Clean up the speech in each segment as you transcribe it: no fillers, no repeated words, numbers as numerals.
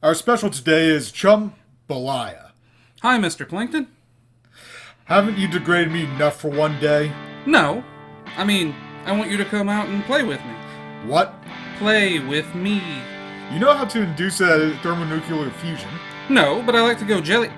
Our special today is Chumbalaya. Hi, Mr. Plankton. Haven't you degraded me enough for one day? No. I want you to come out and play with me. What? Play with me. You know how to induce a thermonuclear fusion? No, but I like to go jelly...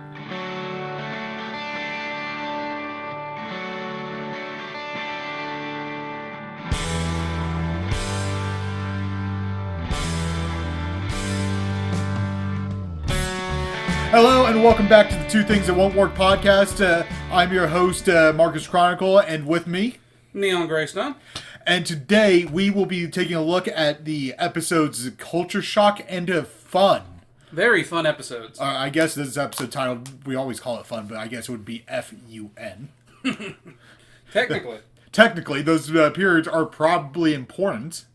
Hello and welcome back to the Two Things That Won't Work podcast. I'm your host, Marcus Chronicle, and with me, Neon Greystone. And today we will be taking a look at the episodes Culture Shock and Fun. Very fun episodes. I guess this episode title, we always call it fun, but I guess it would be F.U.N. Technically. Technically, those periods are probably important.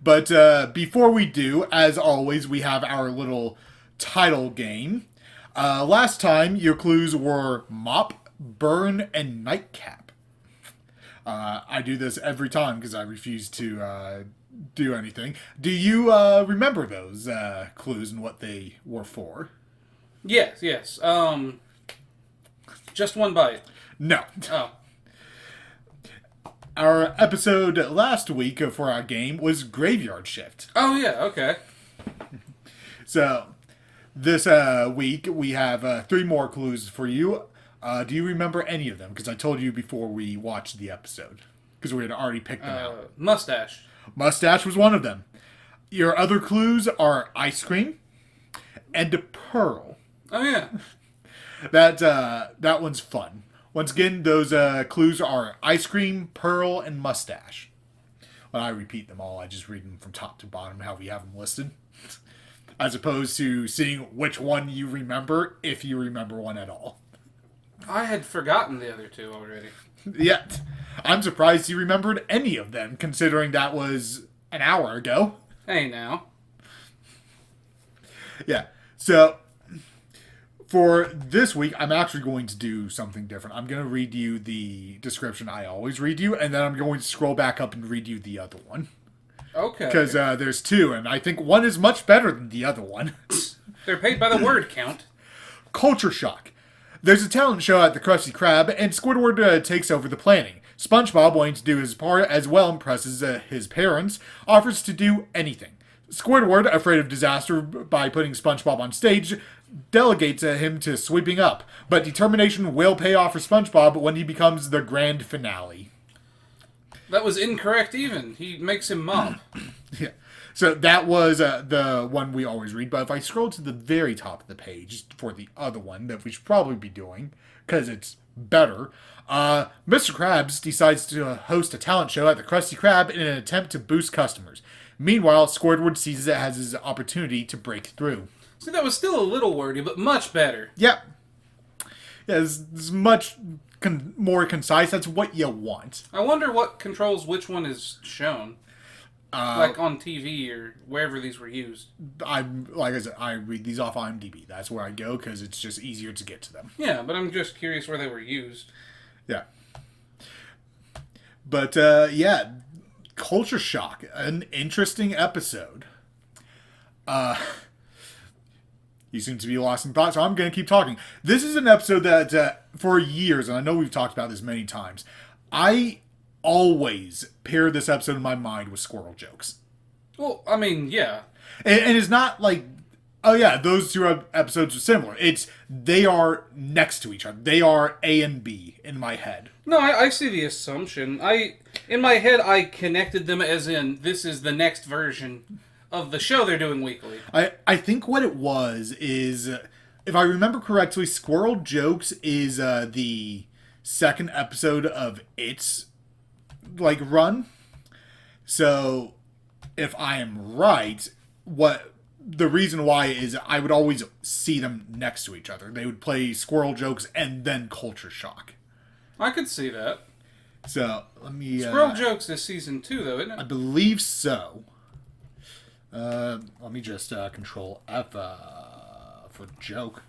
But before we do, as always, we have our little title game. Last time, your clues were mop, burn, and nightcap. I do this every time because I refuse to do anything. Do you remember those clues and what they were for? Yes. Just one bite. No. Oh. Our episode last week for our game was Graveyard Shift. Oh, yeah, okay. So, this week we have 3 more clues for you. Do you remember any of them? Because I told you before we watched the episode. Because we had already picked them out. Mustache. Mustache was one of them. Your other clues are ice cream and a pearl. Oh, yeah. That one's fun. Once again, those clues are ice cream, pearl, and mustache. When I repeat them all, I just read them from top to bottom, how we have them listed. As opposed to seeing which one you remember, if you remember one at all. I had forgotten the other two already. Yet, I'm surprised you remembered any of them, considering that was an hour ago. Hey, now. Yeah, so for this week, I'm actually going to do something different. I'm going to read you the description I always read you, and then I'm going to scroll back up and read you the other one. Okay. Because there's 2, and I think one is much better than the other one. They're paid by the word count. Culture Shock. There's a talent show at the Krusty Krab, and Squidward takes over the planning. SpongeBob, wanting to do his part as well, impresses his parents, offers to do anything. Squidward, afraid of disaster by putting SpongeBob on stage, delegates him to sweeping up. But determination will pay off for SpongeBob when he becomes the grand finale. That was incorrect even. He makes him mop. Yeah. So that was the one we always read. But if I scroll to the very top of the page for the other one that we should probably be doing, because it's better, Mr. Krabs decides to host a talent show at the Krusty Krab in an attempt to boost customers. Meanwhile, Squidward sees it as his opportunity to break through. See, that was still a little wordy, but much better. Yep. Yeah, it's much more concise. That's what you want. I wonder what controls which one is shown. Like on TV or wherever these were used. Like I said, I read these off IMDb. That's where I go because it's just easier to get to them. Yeah, but I'm just curious where they were used. Yeah. But, yeah. Culture Shock. An interesting episode. You seem to be lost in thought, so I'm going to keep talking. This is an episode that, for years, and I know we've talked about this many times, I always pair this episode in my mind with squirrel jokes. Well, yeah. And it's not like, oh yeah, those 2 episodes are similar. They are next to each other. They are A and B in my head. No, I see the assumption. In my head, I connected them as in, this is the next version of the show they're doing weekly. I think what it was is, if I remember correctly, Squirrel Jokes is the second episode of its run. So if I am right, what the reason why is I would always see them next to each other. They would play Squirrel Jokes and then Culture Shock. I could see that. So let me. Squirrel Jokes is season 2, though, isn't it? I believe so. Let me just control F for joke.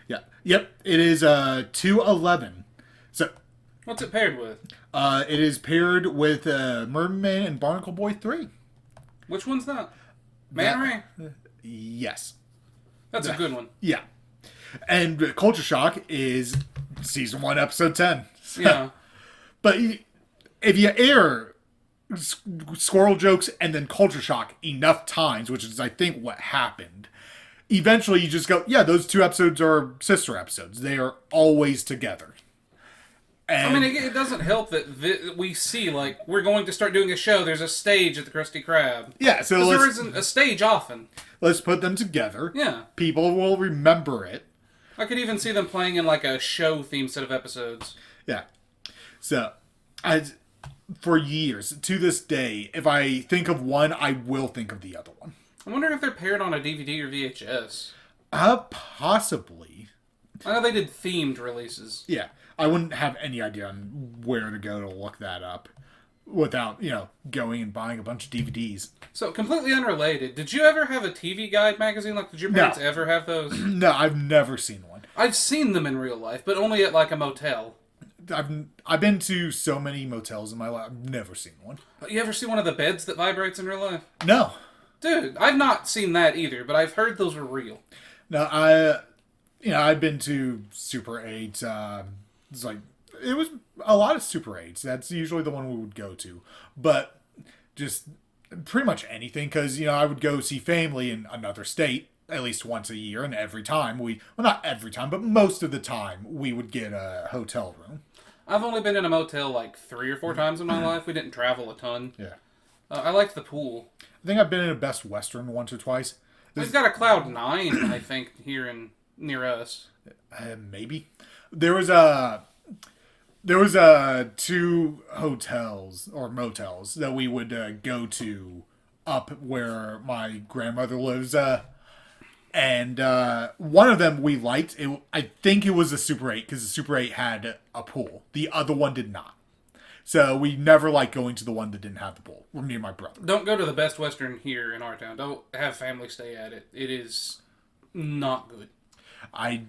Yeah. Yep. It is 211. So. What's it paired with? It is paired with Merman and Barnacle Boy 3. Which one's that? Man Ray? Yes. That's a good one. Yeah. And Culture Shock is season 1, episode 10. Yeah. But if you air squirrel jokes and then Culture Shock enough times, which is, I think, what happened, eventually you just go, yeah, those 2 episodes are sister episodes. They are always together. And I mean, it doesn't help that we see, like, we're going to start doing a show. There's a stage at the Krusty Krab. yeah, so There isn't a stage often. let's put them together. Yeah. People will remember it. I could even see them playing in, like, a show-themed set of episodes. Yeah. So, for years, to this day, if I think of one, I will think of the other one. I wonder if they're paired on a DVD or VHS. Possibly. I know they did themed releases. Yeah. I wouldn't have any idea on where to go to look that up without, going and buying a bunch of DVDs. So, completely unrelated, did you ever have a TV Guide magazine? Like, did your parents ever have those? No, I've never seen one. I've seen them in real life, but only at, like, a motel. I've been to so many motels in my life. I've never seen one. You ever see one of the beds that vibrates in real life? No. Dude, I've not seen that either, but I've heard those were real. No, I've been to Super 8. It was a lot of Super 8s. That's usually the one we would go to. But just pretty much anything, because, I would go see family in another state at least once a year, and every time well, not every time, but most of the time, we would get a hotel room. I've only been in a motel like 3 or 4 times in my life. We didn't travel a ton. Yeah. I liked the pool. I think I've been in a Best Western once or twice. We've got a Cloud 9, I think, here near us. Maybe. There was 2 hotels or motels that we would go to up where my grandmother lives. And one of them we liked. I think it was the Super 8 because the Super 8 had a pool. The other one did not. So we never liked going to the one that didn't have the pool. Me and my brother. Don't go to the Best Western here in our town. Don't have family stay at it. It is not good. I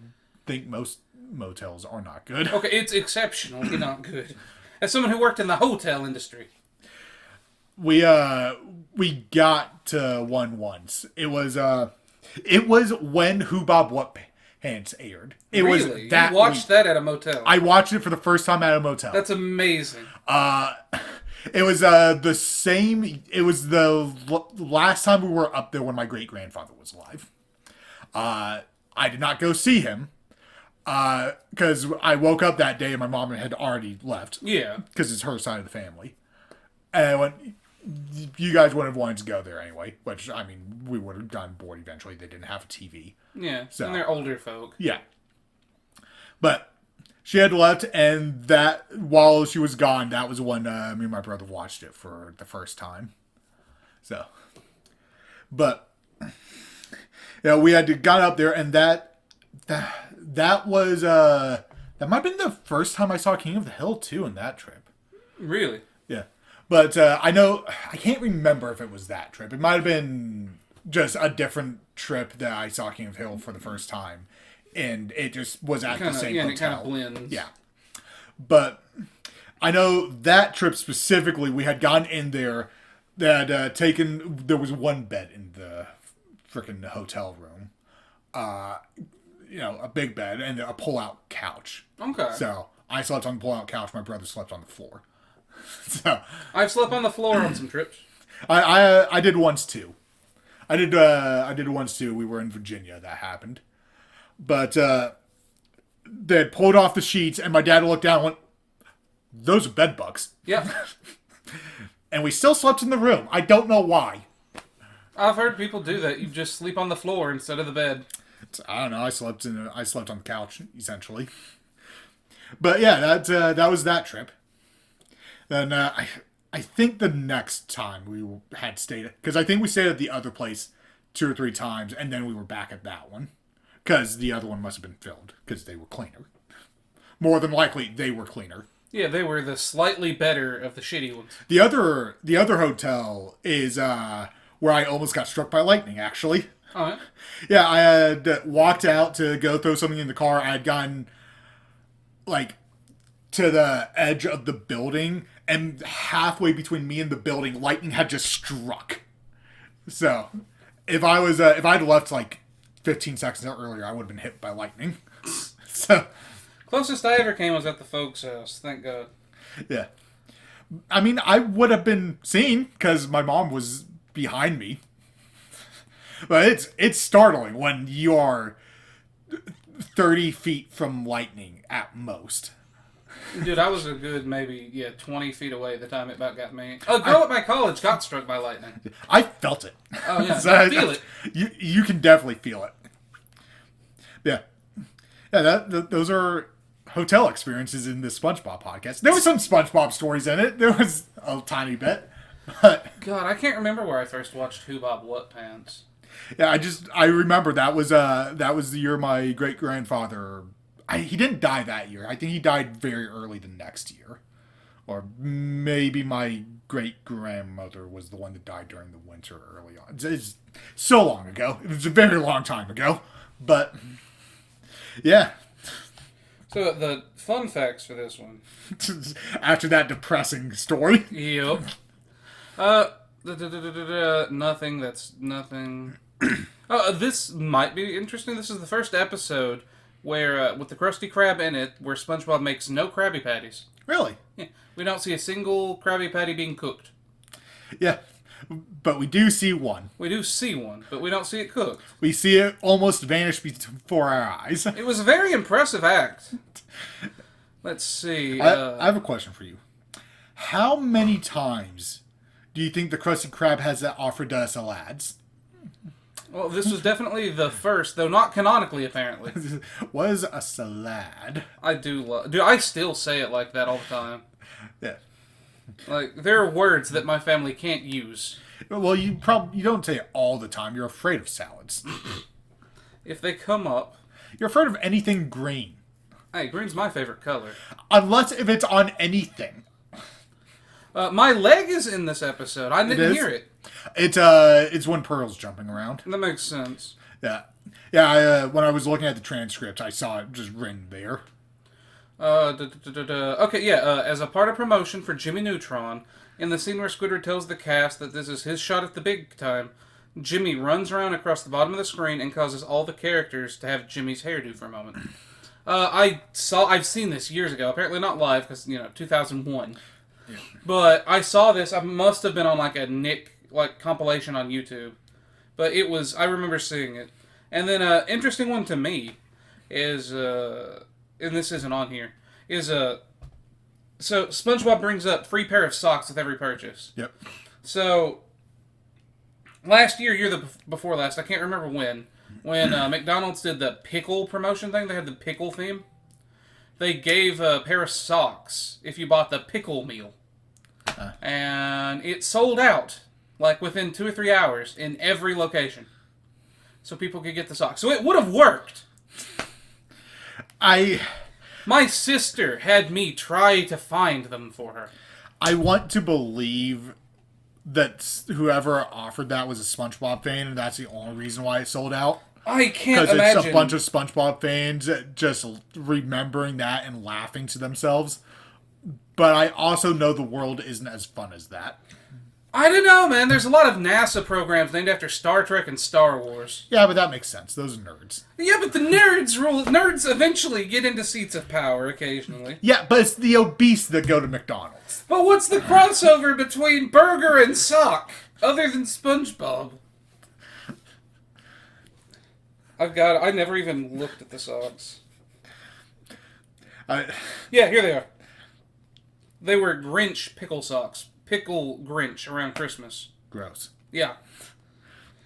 think most motels are not good. Okay, it's exceptionally not good. As someone who worked in the hotel industry. We got to one once. It was when Who Bob What Pants aired. It really? was that You watched that at a motel? I watched it for the first time at a motel. That's amazing. It was the same. It was the last time we were up there when my great grandfather was alive. I did not go see him because I woke up that day and my mom had already left. Yeah, because it's her side of the family, and I went. You guys wouldn't have wanted to go there anyway, which, I mean, we would have gotten bored eventually. They didn't have a TV. Yeah, so, and they're older folk. Yeah. But she had left, and that, while she was gone, that was when me and my brother watched it for the first time. So. But, we had gone up there, and that was, that might have been the first time I saw King of the Hill, too, in that trip. Really? Yeah. But I can't remember if it was that trip. It might have been just a different trip that I saw King of Hill for the first time. And it just was at the same hotel. Yeah, it kind of blends. Yeah. But I know that trip specifically, we had gone in there, that there was one bed in the freaking hotel room. A big bed and a pull-out couch. Okay. So I slept on the pull-out couch. My brother slept on the floor. So I've slept on the floor on some trips. I did once too. I did once too. We were in Virginia. That happened, but they had pulled off the sheets, and my dad looked down and went, "Those are bed bugs." Yep. And we still slept in the room. I don't know why. I've heard people do that. You just sleep on the floor instead of the bed. I don't know. I slept on the couch essentially. But yeah, that was that trip. Then I think the next time we had stayed, because I think we stayed at the other place 2 or 3 times, and then we were back at that one, because the other one must have been filled, because they were cleaner. More than likely, they were cleaner. Yeah, they were the slightly better of the shitty ones. The other hotel is where I almost got struck by lightning, actually. Oh, yeah? Yeah, I had walked out to go throw something in the car. I had gotten, to the edge of the building, and halfway between me and the building, lightning had just struck. So, if I'd left 15 seconds earlier, I would have been hit by lightning. So, Closest I ever came was at the folks' house. Thank God. yeah. I mean, I would have been seen because my mom was behind me. But it's startling when you are 30 feet from lightning at most. Dude, I was a good maybe 20 feet away the time it about got me. A girl at my college got struck by lightning. I felt it. Oh yeah, So I feel it. You can definitely feel it. Yeah, yeah. Those are hotel experiences in the SpongeBob podcast. There was some SpongeBob stories in it. There was a tiny bit, but God, I can't remember where I first watched Who Bob What Pants. yeah, I remember that was the year my great grandfather. He didn't die that year. I think he died very early the next year, or maybe my great grandmother was the one that died during the winter early on. It's so long ago. It was a very long time ago, but yeah. So the fun facts for this one. After that depressing story. Yep. Nothing. That's nothing. This might be interesting. This is the first episode where, with the Krusty Krab in it, where SpongeBob makes no Krabby Patties. Really? Yeah. We don't see a single Krabby Patty being cooked. Yeah. But we do see one. We do see one, but we don't see it cooked. We see it almost vanish before our eyes. It was a very impressive act. Let's see. I have a question for you. How many times do you think the Krusty Krab has offered us a lads? Well, this was definitely the first, though not canonically, apparently. Was a salad. I do love... Dude, I still say it like that all the time. Yeah. Like, there are words that my family can't use. Well, you don't say it all the time. You're afraid of salads. If they come up... You're afraid of anything green. Hey, green's my favorite color. Unless if it's on anything. My leg is in this episode. I didn't hear it. It's when Pearl's jumping around. That makes sense. Yeah. Yeah, when I was looking at the transcript, I saw it just written there. Okay, yeah, as a part of promotion for Jimmy Neutron, in the scene where Squidward tells the cast that this is his shot at the big time, Jimmy runs around across the bottom of the screen and causes all the characters to have Jimmy's hairdo for a moment. I've seen this years ago, apparently not live, because, 2001. Yeah. But I saw this, I must have been on like a Nick compilation on YouTube. But I remember seeing it. And then interesting one to me is, and this isn't on here, is so SpongeBob brings up free pair of socks with every purchase. Yep. So last year before last, I can't remember when McDonald's did the pickle promotion thing, they had the pickle theme. They gave a pair of socks if you bought the pickle meal. And it sold out, within 2 or 3 hours in every location. So people could get the socks. So it would have worked. My sister had me try to find them for her. I want to believe that whoever offered that was a SpongeBob fan, and that's the only reason why it sold out. I can't imagine. Because it's a bunch of SpongeBob fans just remembering that and laughing to themselves. But I also know the world isn't as fun as that. I don't know, man. There's a lot of NASA programs named after Star Trek and Star Wars. Yeah, but that makes sense. Those are nerds. Yeah, but the nerds rule. Nerds eventually get into seats of power occasionally. Yeah, but it's the obese that go to McDonald's. But what's the crossover between burger and sock, other than SpongeBob? I never even looked at the socks. Yeah, here they are. They were Grinch pickle socks. Pickle Grinch around Christmas. Gross. Yeah.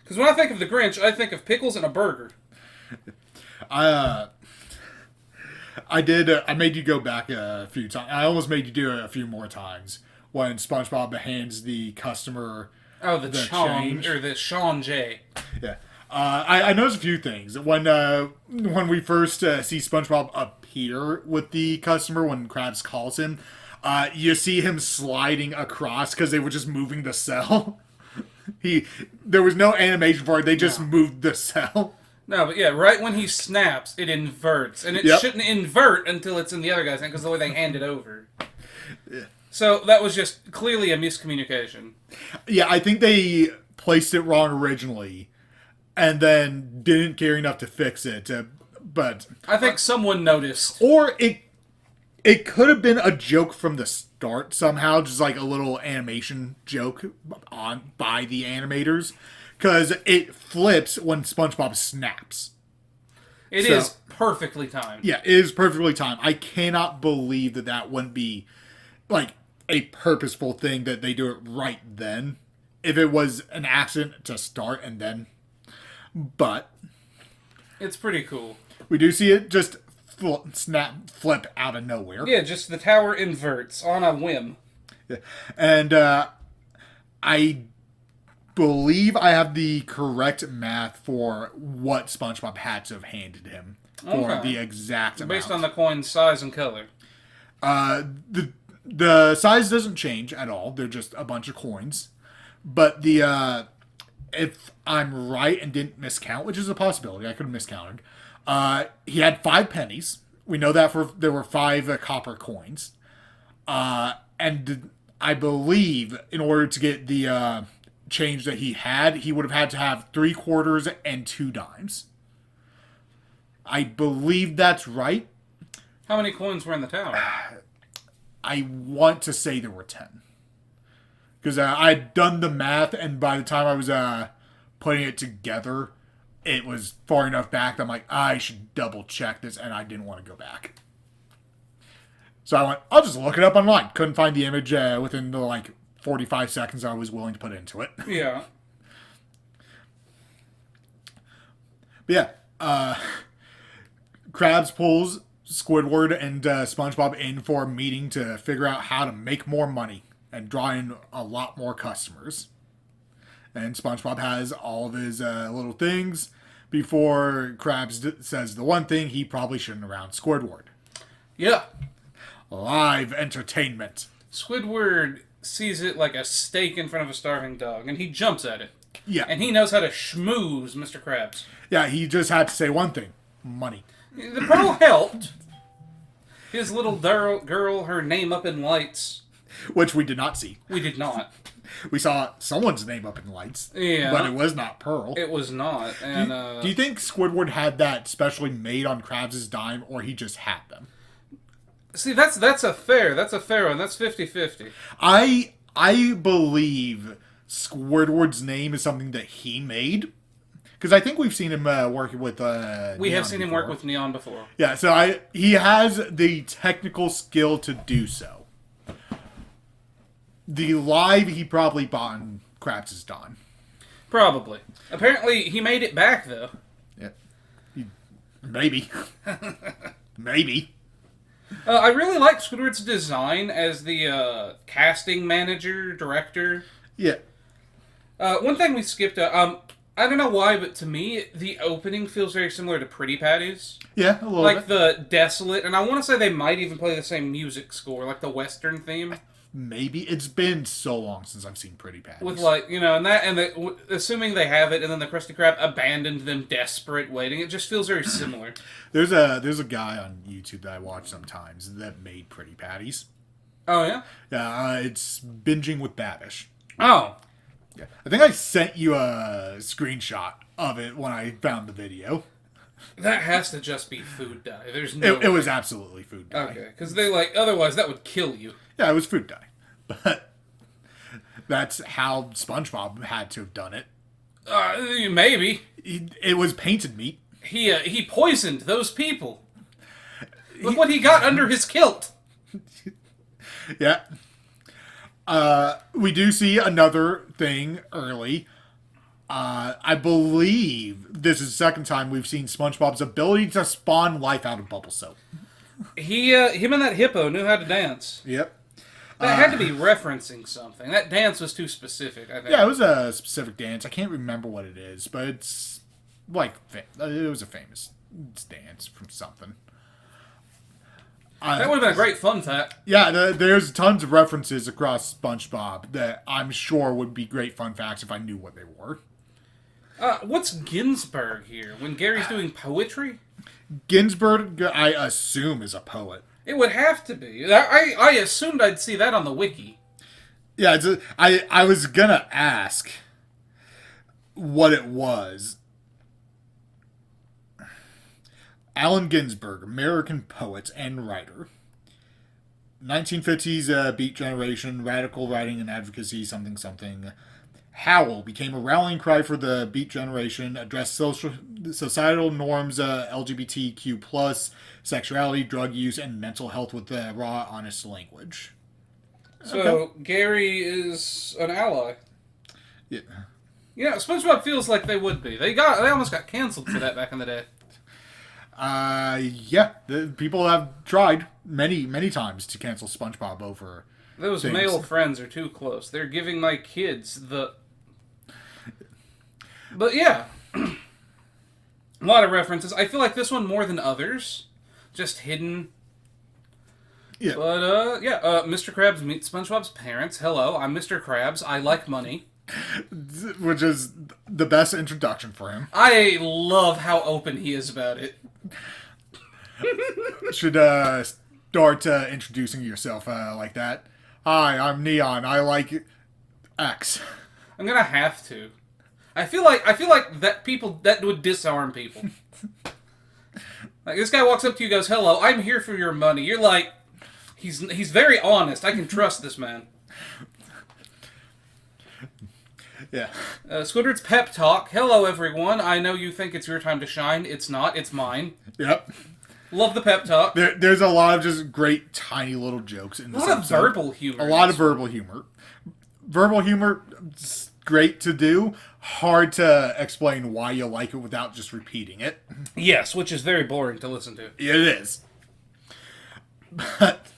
Because when I think of the Grinch, I think of pickles and a burger. I made you go back a few times. I almost made you do it a few more times when SpongeBob hands the customer the change. Or the Sean J. Yeah. I noticed a few things. When we first see SpongeBob appear with the customer, when Krabs calls him, you see him sliding across because they were just moving the cell. There was no animation for it. They just moved the cell. No, but yeah, right when he snaps, it inverts. And it shouldn't invert until it's in the other guy's hand because the way they hand it over. Yeah. So that was just clearly a miscommunication. Yeah, I think they placed it wrong originally. and then didn't care enough to fix it. But I think someone noticed. or it could have been a joke from the start somehow, just like a little animation joke by the animators, because it flips when SpongeBob snaps. It is perfectly timed. Yeah, it is perfectly timed. I cannot believe that wouldn't be like a purposeful thing that they do it right then. If it was an accident to start and then, but it's pretty cool. We do see it just flip out of nowhere. Yeah, just the tower inverts on a whim. Yeah. And I believe I have the correct math for what SpongeBob had to have handed him for the exact amount. Based on the coin's size and color. The size doesn't change at all. They're just a bunch of coins. But the if I'm right and didn't miscount, which is a possibility, I could have miscounted. He had 5 pennies. We know that there were 5 copper coins. And I believe in order to get the change that he would have had to have 3 quarters and 2 dimes. I believe that's right. How many coins were in the tower? I want to say there were 10. Because I'd done the math, and by the time I was putting it together, it was far enough back that I'm like, I should double check this, and I didn't want to go back. So I went, I'll just look it up online. Couldn't find the image within the 45 seconds I was willing to put into it. Yeah. But yeah, Krabs pulls Squidward and SpongeBob in for a meeting to figure out how to make more money and draw in a lot more customers. And SpongeBob has all of his little things before Krabs says the one thing he probably shouldn't around Squidward. Yeah. Live entertainment. Squidward sees it like a steak in front of a starving dog, and he jumps at it. Yeah. And he knows how to schmooze Mr. Krabs. Yeah, he just had to say one thing. Money. The pearl helped. His little girl, her name up in lights. Which we did not see. We did not. We saw someone's name up in lights. Yeah. But it was not Pearl. It was not. And do you think Squidward had that specially made on Krabs' dime, or he just had them? See, that's a fair one. That's 50-50. I believe Squidward's name is something that he made. Because I think we've seen him working with We have seen him work with Neon before. Yeah, so he has the technical skill to do so. The live he probably bought in Krabs' dime. Probably. Apparently, he made it back, though. Yeah. Maybe. Maybe. I really like Squidward's design as the casting manager, director. Yeah. One thing we skipped, I don't know why, but to me, the opening feels very similar to Pretty Patties. Yeah, a little bit. Like the desolate, and I want to say they might even play the same music score, like the Western theme. Maybe. It's been so long since I've seen Pretty Patties. With assuming they have it, and then the Krusty Krab abandoned them, desperate, waiting. It just feels very similar. There's a guy on YouTube that I watch sometimes that made Pretty Patties. Oh yeah. Yeah, it's Binging with Babish. Oh. Yeah, I think I sent you a screenshot of it when I found the video. That has to just be food dye. There's no. It was absolutely food dye. Okay, because otherwise that would kill you. Yeah, it was food dye, but that's how SpongeBob had to have done it. Maybe it was painted meat. He poisoned those people. Look what he got under his kilt. Yeah. We do see another thing early. I believe this is the second time we've seen SpongeBob's ability to spawn life out of bubble soap. Him and that hippo knew how to dance. Yep. That had to be referencing something. That dance was too specific, I think. Yeah, it was a specific dance. I can't remember what it is, but it's it was a famous dance from something. That would have been a great fun fact. Yeah, there's tons of references across SpongeBob that I'm sure would be great fun facts if I knew what they were. What's Ginsberg here? When Gary's doing poetry? Ginsberg, I assume, is a poet. It would have to be. I assumed I'd see that on the wiki. Yeah, I was gonna ask what it was, Allen Ginsberg, American poet and writer. 1950s Beat Generation, radical writing and advocacy, something something. Howl became a rallying cry for the Beat Generation, addressed societal norms, LGBTQ+, sexuality, drug use, and mental health with raw, honest language. So, Okay. Gary is an ally. Yeah. Yeah, SpongeBob feels like they would be. They almost got canceled for that back in the day. Yeah. People have tried many times to cancel SpongeBob over Those things. male friends are too close. They're giving my kids the... But yeah, a lot of references. I feel like this one more than others, just hidden. Yeah. But Mr. Krabs meets SpongeBob's parents. Hello, I'm Mr. Krabs. I like money. Which is the best introduction for him. I love how open he is about it. Should start introducing yourself like that. Hi, I'm Neon. I like X. I'm gonna have to. I feel like that would disarm people. Like this guy walks up to you, and goes, "Hello, I'm here for your money." You're like, he's very honest. I can trust this man. Yeah. Squidward's pep talk. Hello, everyone. I know you think it's your time to shine. It's not. It's mine. Yep. Love the pep talk. There's a lot of just great, tiny little jokes in this A lot of episode. verbal humor. A lot of verbal humor. Verbal humor, great to do. Hard to explain why you like it without just repeating it. Yes, which is very boring to listen to. It is. But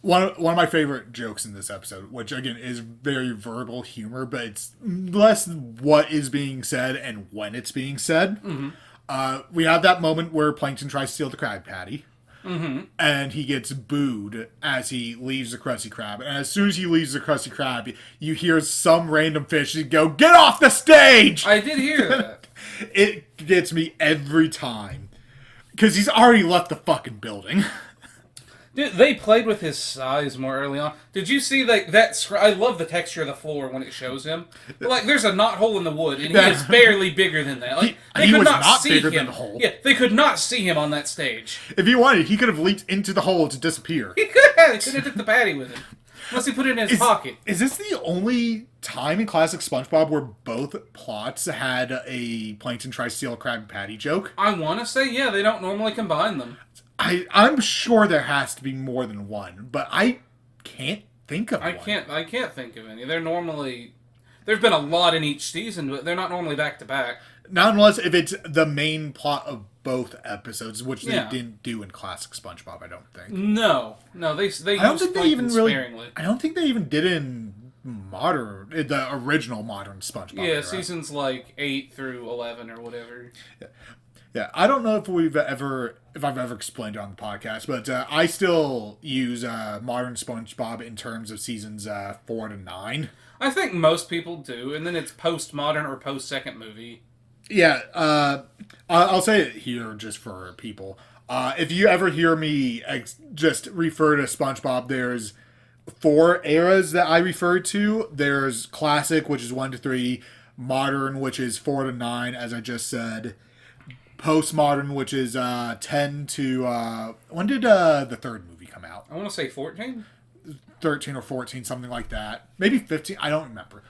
one of my favorite jokes in this episode, which again is very verbal humor, but it's less what is being said and when it's being said. Mm-hmm. We have that moment where Plankton tries to steal the Krabby Patty. Mm-hmm. And he gets booed as he leaves the Krusty Krab. And as soon as he leaves the Krusty Krab, you hear some random fish go, "Get off the stage!" I did hear that. It gets me every time. Because he's already left the fucking building. Dude, they played with his size more early on. Did you see that? I love the texture of the floor when it shows him. Like, there's a knot hole in the wood, and he is barely bigger than that. Like, he was not bigger than the hole. Yeah, they could not see him on that stage. If he wanted, he could have leaped into the hole to disappear. He could have. He could have took the patty with him. Unless he put it in his pocket. Is this the only time in classic SpongeBob where both plots had a Plankton tries to steal a Krabby Patty joke? I want to say, yeah, they don't normally combine them. I'm sure there has to be more than one, but I can't think of one. I can't think of any. They're normally... There's been a lot in each season, but they're not normally back-to-back. Not unless if it's the main plot of both episodes, which they didn't do in classic SpongeBob, I don't think. No, they I don't think they even really. sparingly. I don't think they even did it in the original modern SpongeBob. Yeah, era. seasons like 8 through 11 or whatever. Yeah. I don't know if I've ever explained it on the podcast, but I still use modern SpongeBob in terms of seasons 4 to 9. I think most people do, and then it's post-modern or post-second movie. Yeah, I'll say it here just for people. If you ever hear me just refer to SpongeBob, there's 4 eras that I refer to. There's classic, which is 1 to 3. Modern, which is 4 to 9, as I just said. Postmodern, which is 10 to... when did the third movie come out? I want to say 14? 13 or 14, something like that. Maybe 15, I don't remember.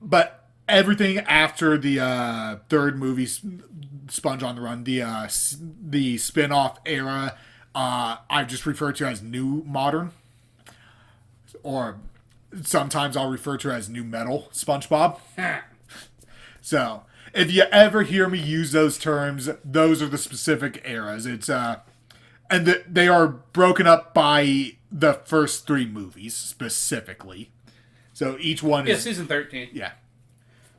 But everything after the third movie, Sponge on the Run, the spin-off era, I've just referred to as New Modern. Or sometimes I'll refer to as New Metal SpongeBob. So, if you ever hear me use those terms, those are the specific eras. It's and they are broken up by the first 3 movies specifically. So each one is season 13. Yeah.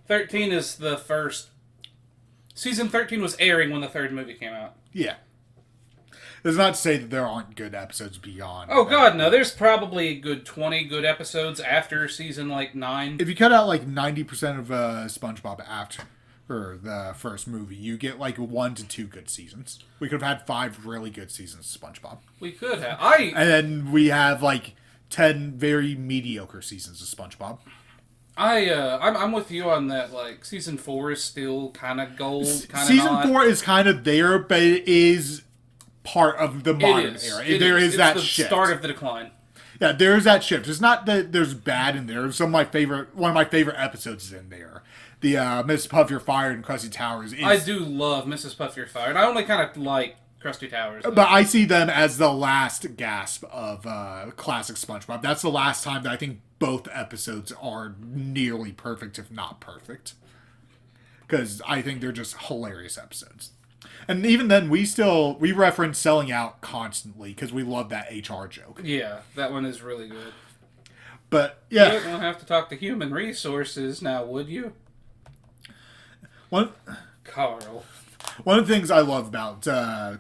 13 is the first. Season 13 was airing when the third movie came out. Yeah. That's not to say that there aren't good episodes beyond. Oh god, no. There's probably a good 20 good episodes after season 9. If you cut out 90% of SpongeBob after the first movie, you get 1 to 2 good seasons. We could have had 5 really good seasons of SpongeBob. We could have. And then we have 10 very mediocre seasons of SpongeBob. I'm with you on that. Like season 4 is still kind of gold, kind of Season not. 4 is kind of there, but it is part of the modern era. There is It's that the shift. start of the decline. Yeah, there's that shift. It's not that there's bad in there. One of my favorite episodes is in there. The Miss Puff You're Fired and Krusty Towers. I do love Mrs. Puff You're Fired. I only kind of like Krusty Towers, though. But I see them as the last gasp of classic SpongeBob. That's the last time that I think both episodes are nearly perfect, if not perfect. Because I think they're just hilarious episodes. And even then, we reference Selling Out constantly because we love that HR joke. Yeah, that one is really good. But yeah, You don't have to talk to human resources now, would you? Carl. One of the things I love about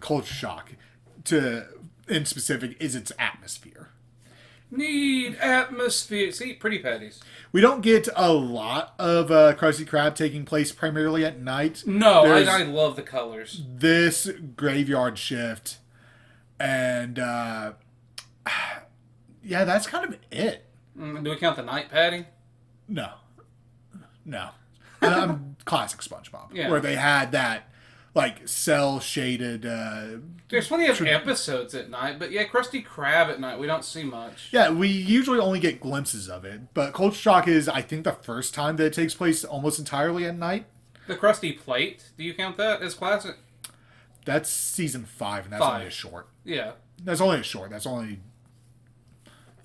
Culture Shock, in specific, is its atmosphere. Need atmosphere. See, pretty patties. We don't get a lot of Krusty Krab taking place primarily at night. No, I love the colors. This graveyard shift, and yeah, that's kind of it. Do we count the night patty? No. Classic SpongeBob, Yeah. where they had that like cell shaded. There's plenty of episodes at night, but yeah, Krusty Krab at night we don't see much. Yeah, we usually only get glimpses of it, but Culture Shock is, I think, the first time that it takes place almost entirely at night. The Krusty Plate, do you count that as classic? That's season 5, and that's only a short. Yeah. That's only a short. That's only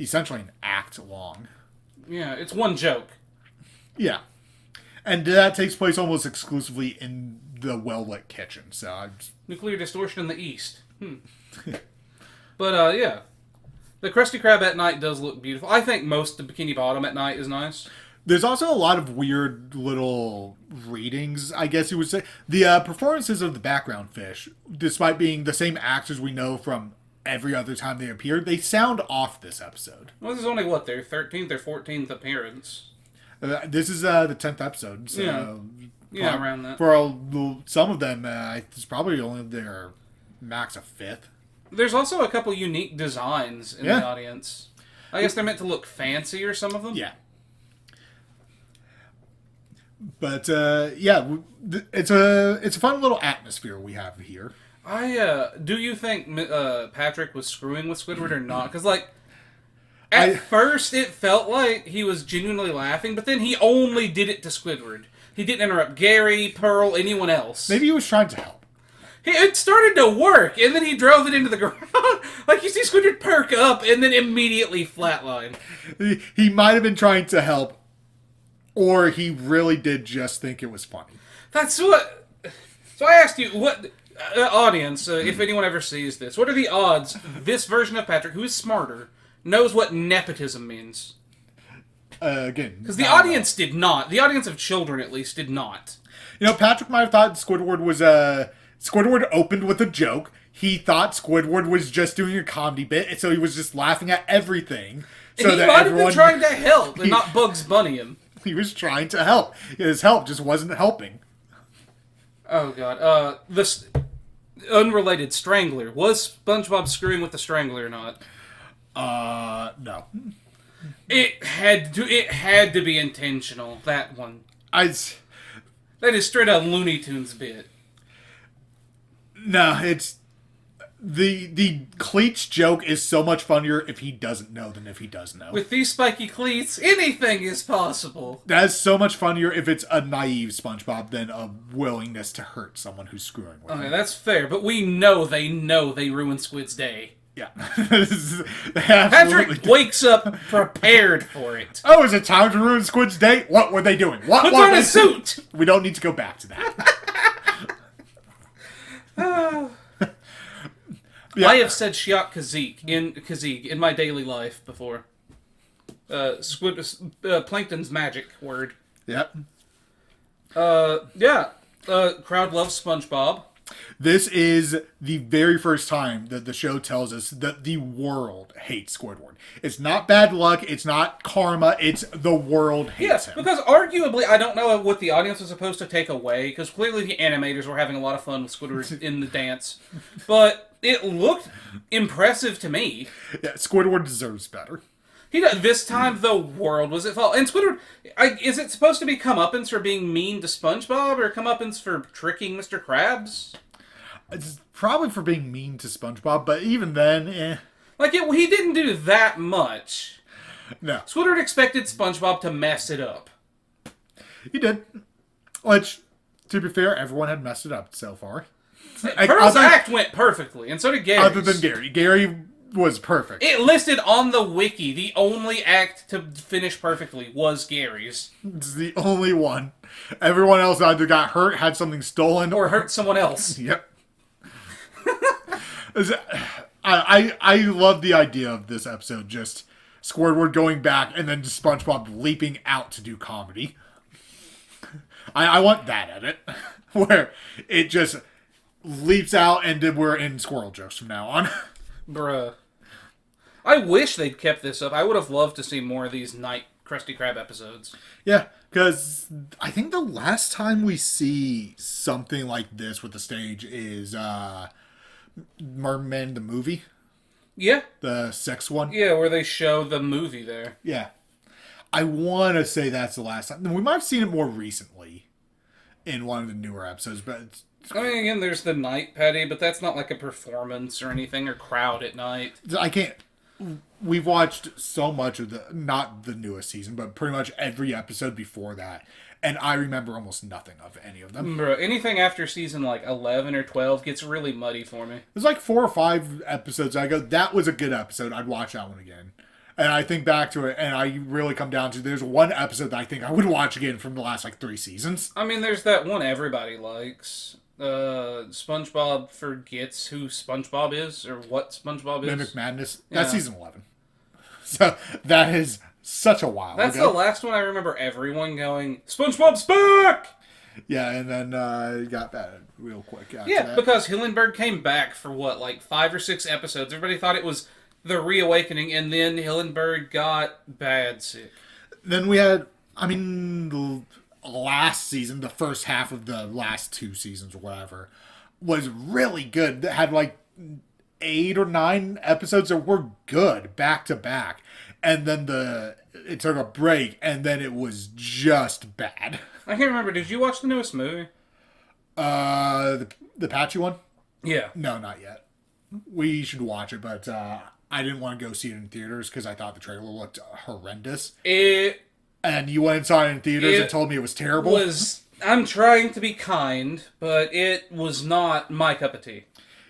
essentially an act long. Yeah, it's one joke. Yeah. And that takes place almost exclusively in the well-lit kitchen, so Nuclear distortion in the east. But, yeah. The Krusty Krab at night does look beautiful. I think most of Bikini Bottom at night is nice. There's also a lot of weird little readings, I guess you would say. The performances of the background fish, despite being the same actors we know from every other time they appeared, they sound off this episode. Well, this is only, their 13th or 14th appearance? This is the 10th episode, so... Yeah, around that. For some of them, it's probably only their max a 5th. There's also a couple unique designs in the audience. I guess they're meant to look fancy, or some of them. Yeah. But yeah, it's a fun little atmosphere we have here. Do you think Patrick was screwing with Squidward or not? Because at first it felt like he was genuinely laughing, but then he only did it to Squidward. He didn't interrupt Gary, Pearl, anyone else. Maybe he was trying to help. It started to work, and then he drove it into the ground. Like, you see Squidward perk up, and then immediately flatline. He might have been trying to help, or he really did just think it was funny. That's what... So I asked you, what... audience, if anyone ever sees this, what are the odds this version of Patrick, who is smarter, knows what nepotism means? Again, because the audience did not. The audience of children, at least, did not. You know, Patrick might have thought Squidward was Squidward opened with a joke. He thought Squidward was just doing a comedy bit, and so he was just laughing at everything. So he might have been trying to help and not Bugs Bunny him. He was trying to help. His help just wasn't helping. Oh, God. This unrelated Strangler. Was SpongeBob screwing with the Strangler or not? No. It had to be intentional, that one. That is straight out Looney Tunes bit. No, it's... The cleats joke is so much funnier if he doesn't know than if he does know. With these spiky cleats, anything is possible. That is so much funnier if it's a naive SpongeBob than a willingness to hurt someone who's screwing with him. Okay, that's fair, but we know they ruined Squid's day. Yeah. Patrick wakes up prepared for it. Oh, is it time to ruin Squid's day? What were they doing? Put on a suit! We don't need to go back to that. Yeah. I have said Shiat Kazig in my daily life before. Plankton's magic word. Yep. Yeah. Crowd loves SpongeBob. This is the very first time that the show tells us that the world hates Squidward. It's not bad luck, it's not karma, it's the world hates him. Because arguably, I don't know what the audience was supposed to take away, because clearly the animators were having a lot of fun with Squidward in the dance. But it looked impressive to me. Yeah, Squidward deserves better. This time the world was at fault. And Squidward, is it supposed to be comeuppance for being mean to SpongeBob or comeuppance for tricking Mr. Krabs? It's probably for being mean to SpongeBob, but even then, He didn't do that much. No. Squidward expected SpongeBob to mess it up. He did. Which, to be fair, everyone had messed it up so far. Pearl's act went perfectly, and so did Gary's. Other than Gary. Gary was perfect. It listed on the wiki, the only act to finish perfectly was Gary's. It's the only one. Everyone else either got hurt, had something stolen, Or hurt someone else. Yep. I love the idea of this episode, just Squidward going back and then SpongeBob leaping out to do comedy. I want that edit, where it just leaps out and then we're in squirrel jokes from now on. Bruh. I wish they'd kept this up. I would have loved to see more of these night Krusty Krab episodes. Yeah, because I think the last time we see something like this with the stage is Merman the movie. Yeah. The sex one. Yeah, where they show the movie there. Yeah. I want to say that's the last time. We might have seen it more recently in one of the newer episodes, but... I mean, again, there's the night Patty, but that's not like a performance or anything, or crowd at night. I can't... We've watched so much of the... Not the newest season, but pretty much every episode before that. And I remember almost nothing of any of them. Bro, anything after season, 11 or 12 gets really muddy for me. There's 4 or 5 episodes I go, that was a good episode. I'd watch that one again. And I think back to it, and I really come down to there's one episode that I think I would watch again from the last 3 seasons. I mean, there's that one everybody likes. SpongeBob forgets who SpongeBob is, or what SpongeBob is. Mimic Madness. That's season 11. So that is such a while That's ago. the last one I remember everyone going, SpongeBob's back! Yeah, and then it got bad real quick after Yeah, that. because Hillenburg came back for 5 or 6 episodes. Everybody thought it was the reawakening, and then Hillenburg got bad sick. Then we had, the last season, the first half of the last 2 seasons or whatever, was really good. It had 8 or 9 episodes that were good back to back. And then it took a break, and then it was just bad. I can't remember. Did you watch the newest movie? The Patchy one? Yeah. No, not yet. We should watch it, but I didn't want to go see it in theaters because I thought the trailer looked horrendous. And you went and saw it in theaters and told me it was terrible? I'm trying to be kind, but it was not my cup of tea.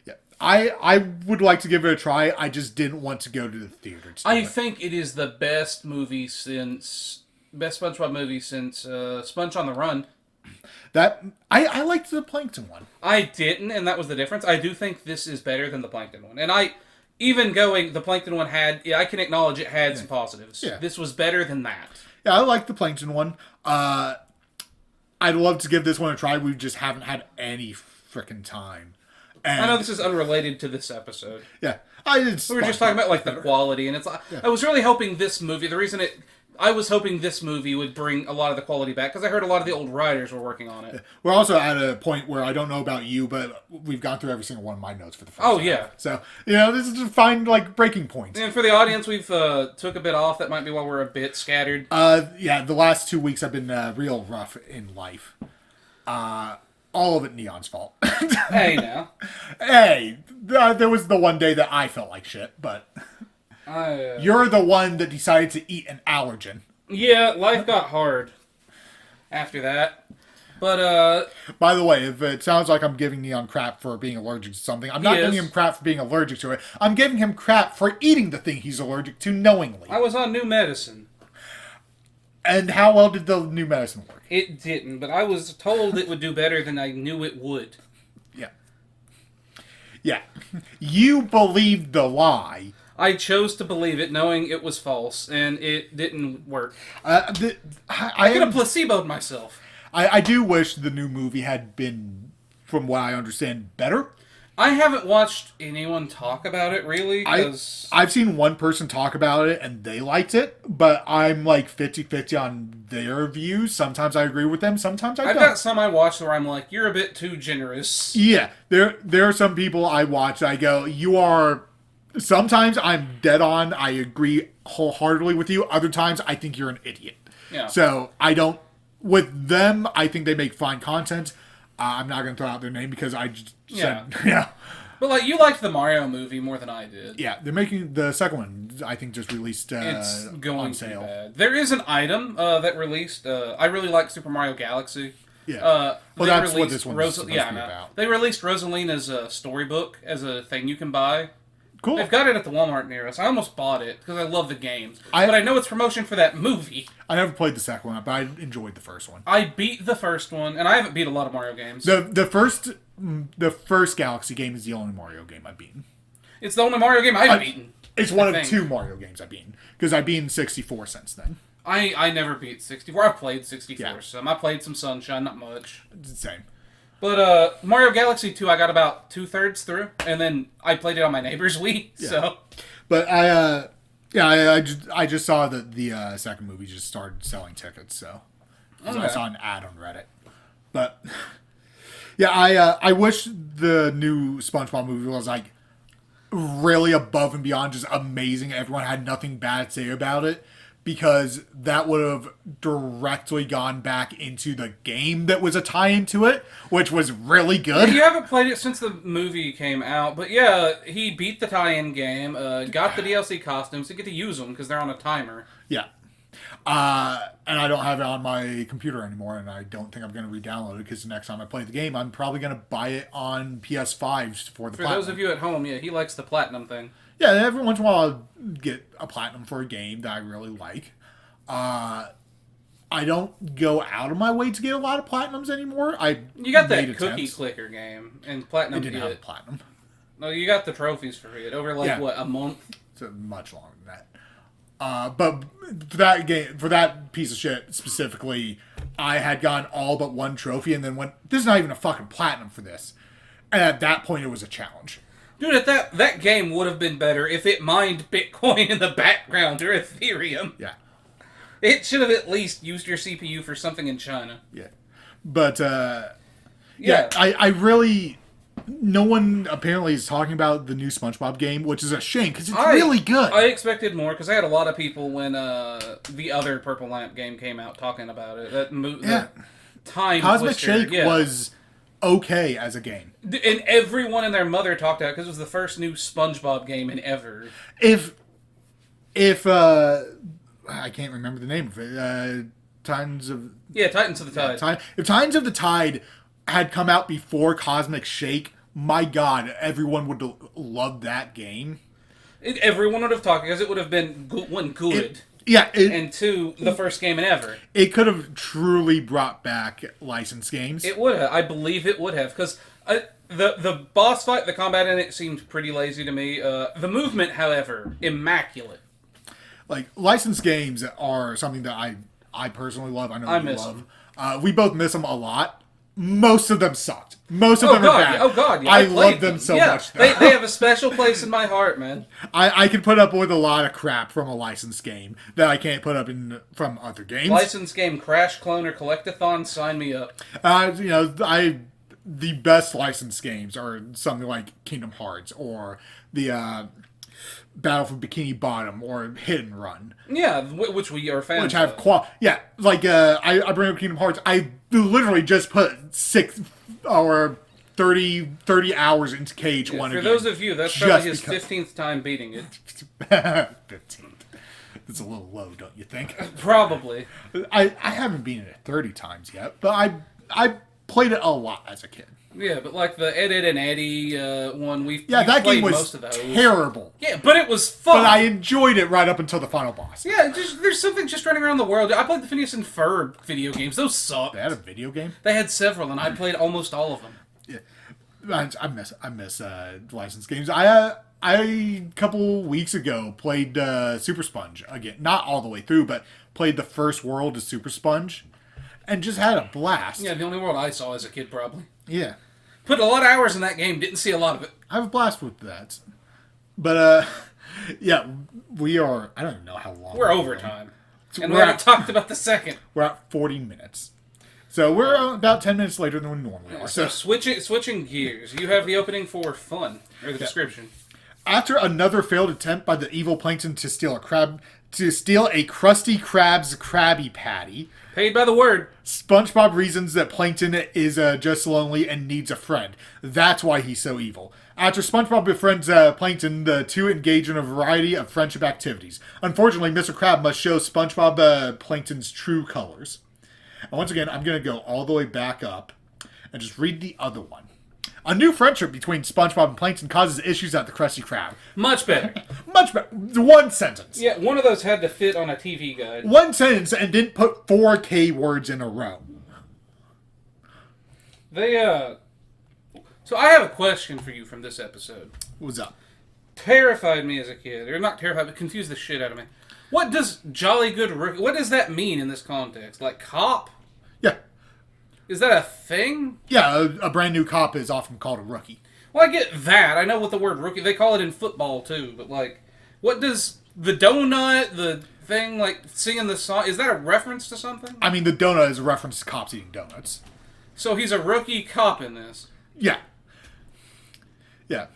Yeah, I would like to give it a try. I just didn't want to go to the theater. I think it is the best SpongeBob movie since Sponge on the Run. That I liked the Plankton one. I didn't, and that was the difference. I do think this is better than the Plankton one. And the Plankton one I can acknowledge it had some positives. Yeah. This was better than that. Yeah, I like the Plankton one. I'd love to give this one a try. We just haven't had any frickin' time. And I know this is unrelated to this episode. Yeah. We were just talking about the quality, and I was really hoping this movie, I was hoping this movie would bring a lot of the quality back, because I heard a lot of the old writers were working on it. We're also at a point where I don't know about you, but we've gone through every single one of my notes for the first time. Yeah. So, this is to find, breaking points. And for the audience, we've took a bit off. That might be why we're a bit scattered. Yeah, the last 2 weeks have been real rough in life. All of it Neon's fault. Hey, now. Hey, there was the one day that I felt like shit, but... You're the one that decided to eat an allergen. Yeah, life got hard after that. But, By the way, if it sounds like I'm giving Neon crap for being allergic to something, I'm not giving him crap for being allergic to it. I'm giving him crap for eating the thing he's allergic to knowingly. I was on new medicine. And how well did the new medicine work? It didn't, but I was told it would do better than I knew it would. Yeah. Yeah. You believed the lie. I chose to believe it, knowing it was false, and it didn't work. I could have placeboed myself. I do wish the new movie had been, from what I understand, better. I haven't watched anyone talk about it, really. I've seen one person talk about it, and they liked it, but I'm 50-50 on their views. Sometimes I agree with them, sometimes I don't. I've got some I watched where I'm like, you're a bit too generous. Yeah, there are some people I watch, I go, you are Sometimes I'm dead on. I agree wholeheartedly with you. Other times, I think you're an idiot. Yeah. So I don't. With them, I think they make fine content. I'm not going to throw out their name because I just said, yeah. But like, you liked the Mario movie more than I did. Yeah, they're making the second one. I think just released It's going on too sale. bad. There is an item that released. I really like Super Mario Galaxy. Yeah. Well, that's what this one's supposed to be about. about. They released Rosalina's storybook as a thing you can buy. Cool. They've got it at the Walmart near us. I almost bought it because I love the games. But I know it's promotion for that movie. I never played the second one, but I enjoyed the first one. I beat the first one, and I haven't beat a lot of Mario games. The first Galaxy game is the only Mario game I've beaten. It's the only Mario game I've beaten. It's one of 2 Mario games I've beaten, because I've beaten 64 since then. I never beat 64. I've played 64 Yeah. some. I played some Sunshine, not much. It's the same. But Mario Galaxy 2, I got about 2/3 through, and then I played it on my neighbor's Wii. Yeah. So, but I just saw that the second movie just started selling tickets, so I saw an ad on Reddit. But yeah, I wish the new SpongeBob movie was like really above and beyond just amazing. Everyone had nothing bad to say about it, because that would have directly gone back into the game that was a tie-in to it, which was really good. you haven't played it since the movie came out, but yeah, he beat the tie-in game, got the DLC costumes, you get to use them because they're on a timer. Yeah. And I don't have it on my computer anymore, and I don't think I'm going to re-download it, because the next time I play the game, I'm probably going to buy it on PS5 for the For platinum. those of you at home, yeah, he likes the platinum thing. Yeah, every once in a while I'll get a platinum for a game that I really like. I don't go out of my way to get a lot of platinums anymore. You got that cookie clicker game, and platinum. I didn't have a platinum. No, you got the trophies for it over a month. It's much longer than that. But for that piece of shit specifically, I had gotten all but 1 trophy, and then went, "This is not even a fucking platinum for this." And at that point, it was a challenge. Dude, that game would have been better if it mined Bitcoin in the background or Ethereum. Yeah. It should have at least used your CPU for something in China. Yeah. But, I really... No one apparently is talking about the new SpongeBob game, which is a shame, because it's really good. I expected more, because I had a lot of people when the other Purple Lamp game came out talking about it. The Time Cosmic Twister, Shake was okay as a game. And everyone and their mother talked about it, because it was the first new SpongeBob game in ever. If I can't remember the name of it. Titans of the Tide. If Titans of the Tide had come out before Cosmic Shake, my God, everyone would have loved that game. Everyone would have talked, because it would have been good. And 2, the first game in ever. It could have truly brought back licensed games. It would have. I believe it would have, because the boss fight, the combat in it seemed pretty lazy to me. The movement, however, immaculate. Like, licensed games are something that I personally love. I know you miss love. We both miss them a lot. Most of them sucked. Most of them are bad. Oh, God, yeah. I love them so much, though. They have a special place in my heart, man. I can put up with a lot of crap from a licensed game that I can't put up from other games. Licensed game, Crash, Clone, or Collectathon, sign me up. The best licensed games are something like Kingdom Hearts, or the Battle for Bikini Bottom, or Hit and Run. Yeah, which we are fans of. Which have I bring up Kingdom Hearts. I literally just put 6 or 30 hours into KH1 For again. those of you, that's probably his 15th time beating it. 15th. That's a little low, don't you think? Probably. I haven't beaten it 30 times yet, but I played it a lot as a kid. Yeah, but like the Ed, Ed and Eddie one, that game was most of those. Terrible. Yeah, but it was fun. But I enjoyed it right up until the final boss. Yeah, there's something just running around the world. I played the Phineas and Ferb video games. Those sucked. They had a video game? They had several, and I played almost all of them. Yeah, I miss licensed games. I a couple weeks ago played Super Sponge again. Not all the way through, but played the first world of Super Sponge, and just had a blast. Yeah, the only world I saw as a kid, probably. Yeah. Put a lot of hours in that game, didn't see a lot of it. I have a blast with that. But, yeah, we are, I don't even know how long. We're overtime. And we haven't talked about the second. We're at 40 minutes. So we're about 10 minutes later than we normally are. So switching gears, you have the opening for F.U.N, or the description. After another failed attempt by the evil plankton to steal a Krusty Krab's Krabby Patty, Paid by the word. SpongeBob reasons that Plankton is just lonely and needs a friend. That's why he's so evil. After SpongeBob befriends Plankton, the two engage in a variety of friendship activities. Unfortunately, Mr. Krab must show SpongeBob Plankton's true colors. And once again, I'm going to go all the way back up and just read the other one. A new friendship between SpongeBob and Plankton causes issues at the Krusty Krab. Much better. Much better. One sentence. Yeah, one of those had to fit on a TV guide. One sentence and didn't put 4 K words in a row. So I have a question for you from this episode. What's up? Terrified me as a kid. Or not terrified, but confused the shit out of me. What does Jolly Good Rookie... What does that mean in this context? Like, cop? Yeah. Is that a thing? Yeah, a brand new cop is often called a rookie. Well, I get that. I know what the word rookie... They call it in football, too. But, like, what does the donut, the thing, like, singing the song... Is that a reference to something? I mean, the donut is a reference to cops eating donuts. So he's a rookie cop in this. Yeah. Yeah.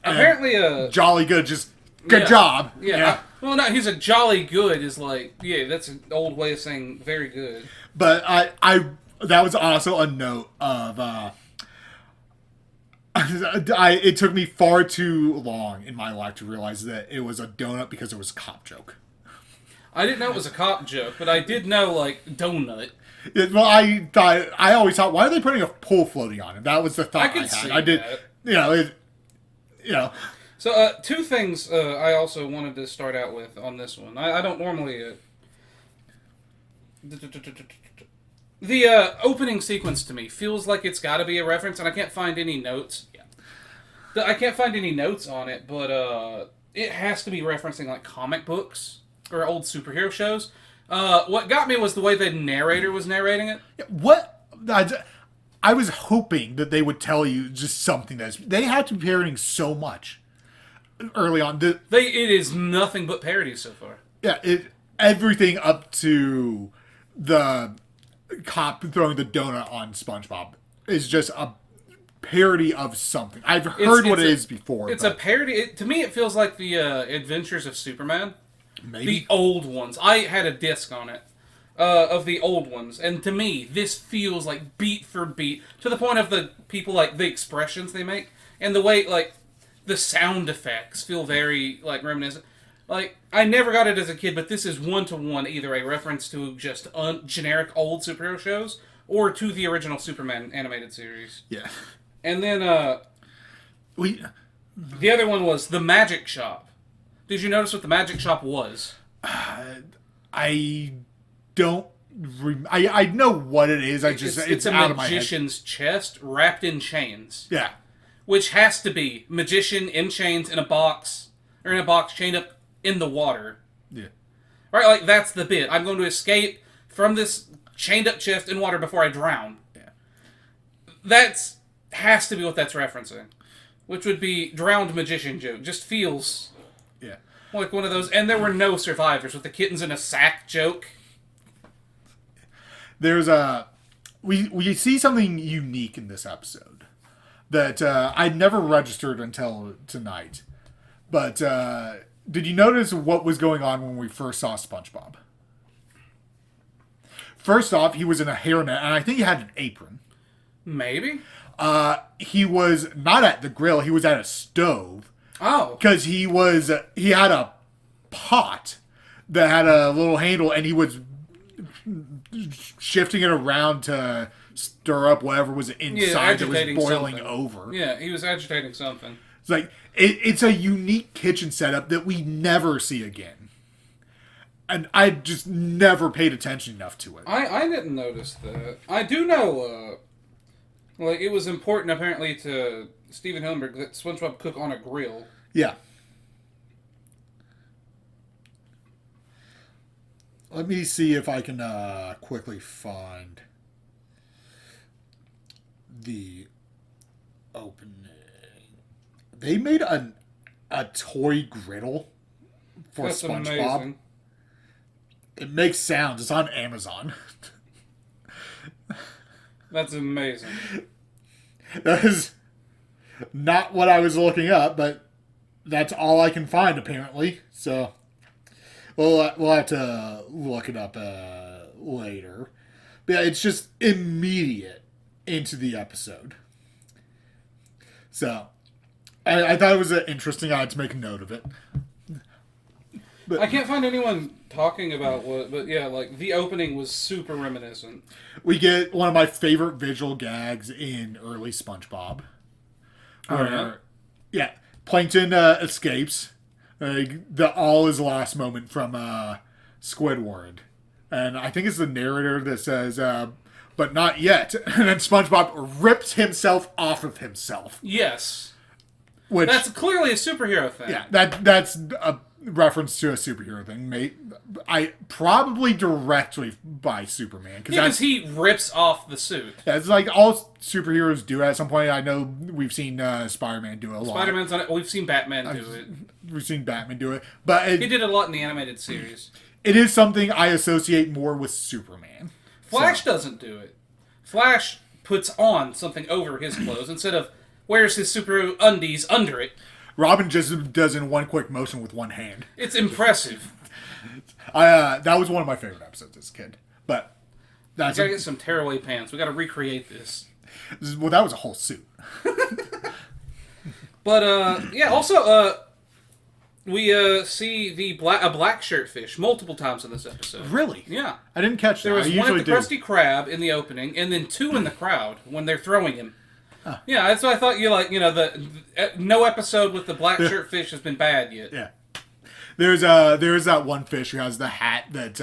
Apparently, Jolly Good, just good job. Yeah. Well, no, he's a jolly good is like, yeah, that's an old way of saying very good. But that was also a note of, it took me far too long in my life to realize that it was a donut because it was a cop joke. I didn't know it was a cop joke, but I did know, like, donut. Well, I always thought, why are they putting a pool floaty on it? That was the thought I had. See I did, that. So, two things I also wanted to start out with on this one. I don't normally... The opening sequence to me feels like it's got to be a reference, and I can't find any notes. Yeah. I can't find any notes on it, but it has to be referencing, like, comic books or old superhero shows. What got me was the way the narrator was narrating it. What? I was hoping that they would tell you just something they had to be parodying so much early on. It is nothing but parodies so far. Yeah, everything up to the cop throwing the donut on SpongeBob is just a parody of something. I've heard what it is before. It's a parody. To me, it feels like the Adventures of Superman. Maybe. The old ones. I had a disc on it of the old ones. And to me, this feels like beat for beat. To the point of the people, like, the expressions they make. And the way, like, the sound effects feel very, like, reminiscent. Like, I never got it as a kid, but this is one-to-one either a reference to just generic old superhero shows or to the original Superman animated series. Yeah. And then, the other one was The Magic Shop. Did you notice what the Magic Shop was? I don't... I know what it is. It's out of my head. It's a magician's chest wrapped in chains. Yeah. Which has to be magician in chains in a box, or in a box chained up in the water. Yeah. Right, like, that's the bit. I'm going to escape from this chained up chest in water before I drown. Yeah. That's has to be what that's referencing. Which would be drowned magician joke. Just feels... Yeah. Like one of those, and there were no survivors with the kittens in a sack joke. There's we see something unique in this episode that I'd never registered until tonight. But did you notice what was going on when we first saw SpongeBob? First off, he was in a hairnet, and I think he had an apron. Maybe. He was not at the grill; he was at a stove. Oh. Because he had a pot that had a little handle, and he was shifting it around to stir up whatever was inside that was boiling over. Yeah, he was agitating something. It's like, it's a unique kitchen setup that we never see again. And I just never paid attention enough to it. I didn't notice that. I do know, like, it was important apparently to Steven Hillenburg that SpongeBob cook on a grill. Yeah. Let me see if I can quickly find the opening. They made a toy griddle for That's SpongeBob. amazing. It makes sounds. It's on Amazon. That's amazing. That is not what I was looking up, but That's all I can find, apparently. So we'll have to look it up later. But yeah, it's just immediate into the episode. So I thought it was interesting. I had to make a note of it. But I can't find anyone talking about what, but yeah, like the opening was super reminiscent. We get one of my favorite visual gags in early SpongeBob. Where, yeah, Plankton escapes. The all is lost moment from Squidward. And I think it's the narrator that says, but not yet. And then SpongeBob rips himself off of himself. Yes. Which, that's clearly a superhero thing. Yeah, that's a reference to a superhero thing. I probably directly by Superman. Because he rips off the suit. Yeah, it's like all superheroes do at some point. I know we've seen Spider-Man do it a lot. Spider-Man's on it. We've seen Batman do it. We've seen Batman do it. But he did it a lot in the animated series. It is something I associate more with Superman. Flash doesn't do it. Flash puts on something over his clothes instead of wears his super undies under it. Robin just does in one quick motion with one hand. It's impressive. That was one of my favorite episodes as a kid. But that's we gotta get some tearaway pants. We gotta recreate this. Well, that was a whole suit. But yeah, also we see a black shirt fish multiple times in this episode. Really? Yeah. I didn't catch that. There was one at the Krusty Krab in the opening, and then two in the crowd when they're throwing him. Huh. Yeah, that's why I thought no episode with the black shirt fish has been bad yet. Yeah. There's that one fish who has the hat that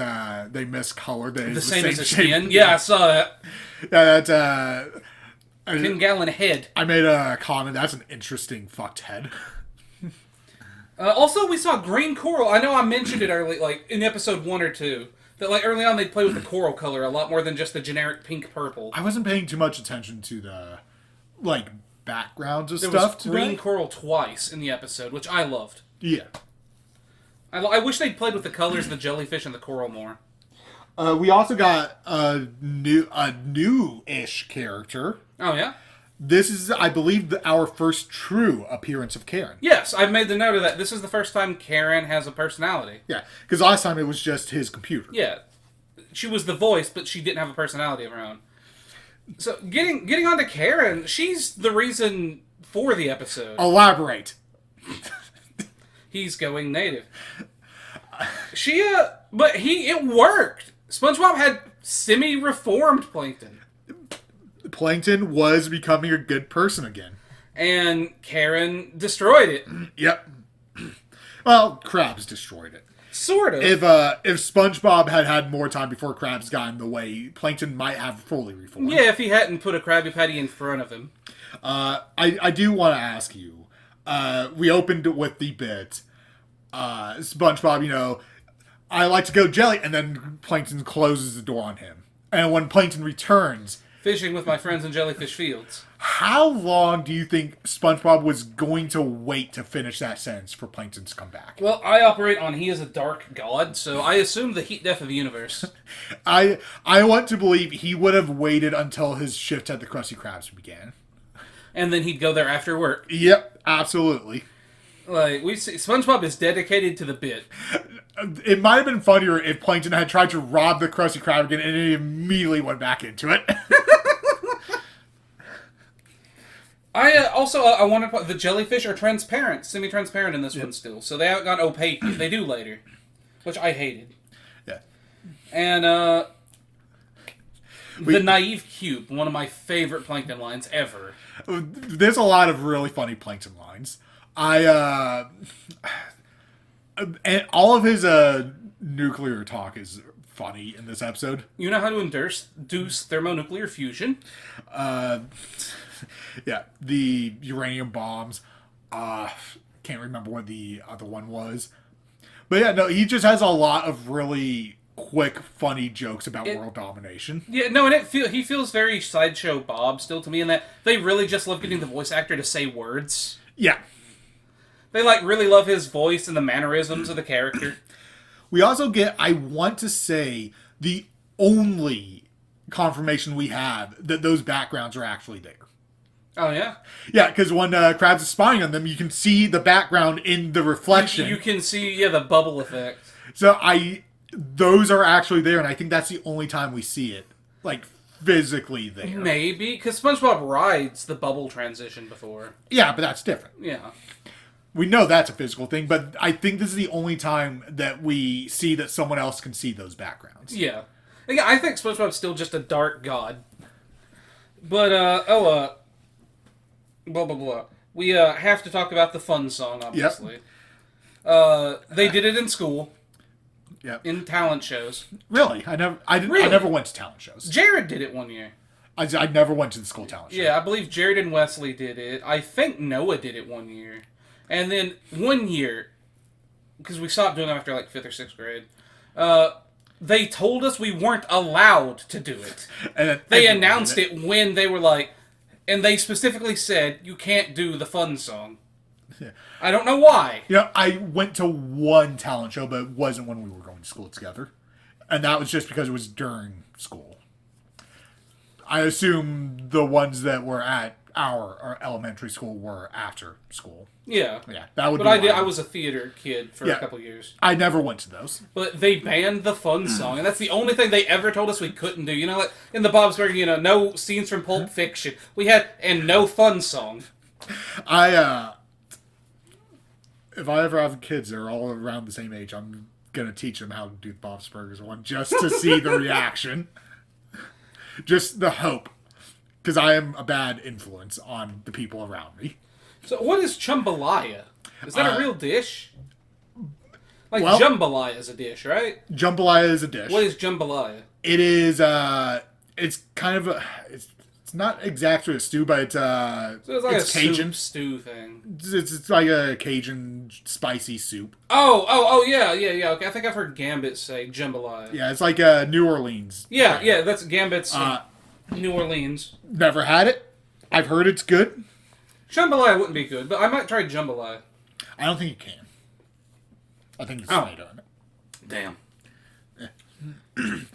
they miscolored. That the same as his skin. Yeah, I saw that. Yeah, that's 10-gallon head. I made a comment. That's an interesting fucked head. Also, we saw green coral. I know I mentioned it early, like in episode 1 or 2, that like early on they'd play with the coral color a lot more than just the generic pink purple. I wasn't paying too much attention to the backgrounds of there stuff. There was green coral twice in the episode, which I loved. Yeah. I wish they'd played with the colors of the jellyfish and the coral more. We also got a new-ish character. Oh, yeah? This is, I believe, our first true appearance of Karen. Yes, I've made the note of that. This is the first time Karen has a personality. Yeah, because last time it was just his computer. Yeah. She was the voice, but she didn't have a personality of her own. So, getting on to Karen, she's the reason for the episode. Elaborate. He's going native. It worked. SpongeBob had semi-reformed Plankton. Plankton was becoming a good person again. And Karen destroyed it. Yep. Well, Krabs destroyed it. Sort of. If SpongeBob had more time before Krabs got in the way, Plankton might have fully reformed. Yeah, if he hadn't put a Krabby Patty in front of him. I do want to ask you. We opened with the bit. SpongeBob, I like to go jelly, and then Plankton closes the door on him. And when Plankton returns... Fishing with my friends in Jellyfish Fields. How long do you think SpongeBob was going to wait to finish that sentence for Plankton to come back? Well, I operate on he is a dark god, so I assume the heat death of the universe. I want to believe he would have waited until his shift at the Krusty Krabs began. And then he'd go there after work. Yep, absolutely. Like, we see SpongeBob is dedicated to the bit. It might have been funnier if Plankton had tried to rob the Krusty Krab again and he immediately went back into it. I want to... The jellyfish are transparent, semi-transparent in this one still. So they haven't gone opaque. They do later. Which I hated. Yeah. And, the naive cube, one of my favorite Plankton lines ever. There's a lot of really funny Plankton lines. And all of his nuclear talk is funny in this episode. You know how to induce thermonuclear fusion? Yeah, the uranium bombs. Can't remember what the other one was. But yeah, no, he just has a lot of really quick, funny jokes about world domination. Yeah, no, and he feels very Sideshow Bob still to me in that they really just love getting the voice actor to say words. Yeah. They, really love his voice and the mannerisms of the character. We also get, I want to say, the only confirmation we have that those backgrounds are actually there. Oh yeah. Yeah, because when Krabs is spying on them, you can see the background in the reflection. You can see the bubble effect. So those are actually there, and I think that's the only time we see it, like physically there. Maybe because SpongeBob rides the bubble transition before. Yeah, but that's different. Yeah. We know that's a physical thing, but I think this is the only time that we see that someone else can see those backgrounds. Yeah. Yeah, I think SpongeBob's still just a dark god. But blah blah blah. We have to talk about the fun song, obviously. Yep. They did it in school. Yep. In talent shows. Really? I never went to talent shows. Jared did it one year. I never went to the school talent show. Yeah, I believe Jared and Wesley did it. I think Noah did it one year. And then one year, because we stopped doing them after like 5th or 6th grade, they told us we weren't allowed to do it. And they announced it when they were like, and they specifically said, you can't do the fun song. Yeah. I don't know why. Yeah, I went to one talent show, but it wasn't when we were going to school together. And that was just because it was during school. I assume the ones that were at our elementary school were after school. Yeah. Yeah, that would but be I was a theater kid for a couple years. I never went to those. But they banned the fun song, and that's the only thing they ever told us we couldn't do. You know, like in the Bob's Burger, no scenes from Pulp Fiction. We had, and no fun song. If I ever have kids that are all around the same age, I'm going to teach them how to do Bob's Burgers one just to see the reaction. Just the hope. Because I am a bad influence on the people around me. So what is jambalaya? Is that a real dish? Like jambalaya is a dish, right? Jambalaya is a dish. What is jambalaya? It is, it's kind of a... It's not exactly a stew, but it's like it's a Cajun stew thing. It's like a Cajun spicy soup. Oh, yeah. Okay, I think I've heard Gambit say jambalaya. Yeah, it's like New Orleans. Yeah, that's Gambit's New Orleans. Never had it. I've heard it's good. Jambalaya wouldn't be good, but I might try jambalaya. I don't think you can. I think it's tomato in it. Damn. Yeah.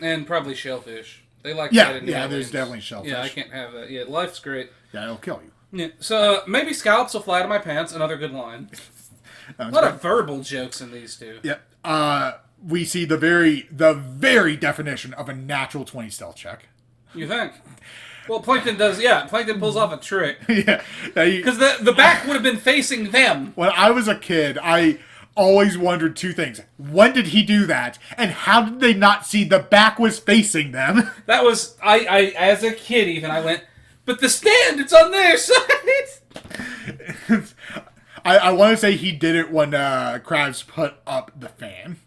And probably shellfish. They like that in New Orleans. There's definitely shellfish. Yeah, I can't have that. Yeah, life's great. Yeah, it'll kill you. Yeah. So maybe scallops will fly to my pants. Another good line. A lot of verbal jokes in these two. Yep. We see the very definition of a natural 20 stealth check. You think? Well, Plankton does. Yeah, Plankton pulls off a trick. Yeah, because the back would have been facing them. When I was a kid, I always wondered two things. When did he do that? And how did they not see the back was facing them? That was, I as a kid even, I went, but the stand, it's on their side! I want to say he did it when Krabs put up the fan.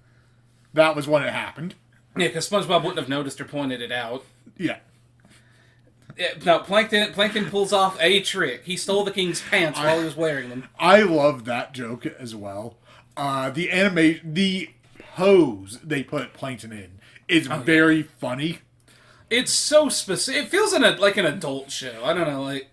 That was when it happened. Yeah, because SpongeBob wouldn't have noticed or pointed it out. Yeah. No, Plankton pulls off a trick. He stole the king's pants while he was wearing them. I love that joke as well. The pose they put Plankton in is very funny. It's so specific. It feels like an adult show. I don't know, like...